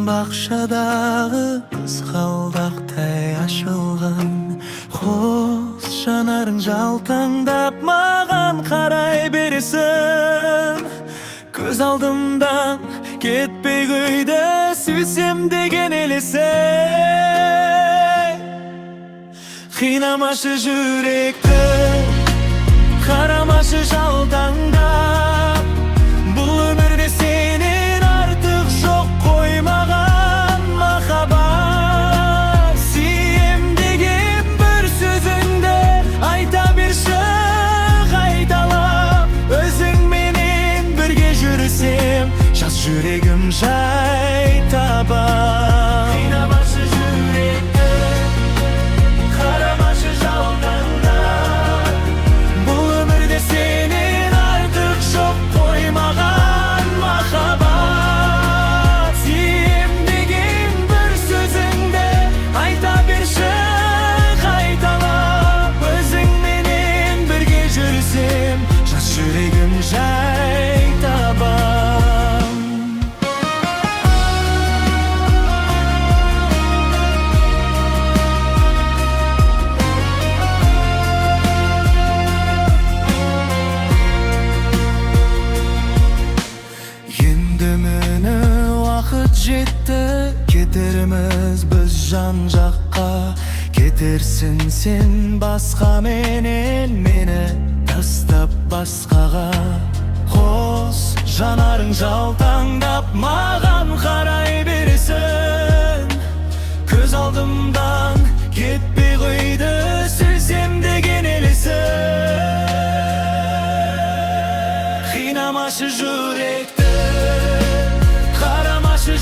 Bakşaдағы kızғалдақтай ашылған Қос жанарың жалтаңдап маған қарай бересің. Көз алдымдан кетпей қойды сүйсем деген елесің. Қинамашы жүректі, қарамашы жалтаңдап. Бұл өмірде сенен артық жоқ қоймаған махаббат. Сүйем деген бір сөзіңді айта берші қайталап. Өзіңменен бірге жүрсем, жас жүрегім жай табар. Қинамашы жүректі, қарамашы жалтаңдап. Бұл өмірде сенен артық жоқ қоймаған махаббат. Сүйем деген бір сөзіңді айта берші қайталап. Өзіңменен бірге жүрсем, жас жүрегім жай табар. Енді міне уақыт жетті, кетерміз біз жан жаққа. Кетерсің сен басқа менен, мені тастап басқаға. Қос жанарың жалтаңдап маған қарай бересің. Көз алдымдан кетпей қойды сүйсем деген елесің. Қинамашы жүректі, қарамашы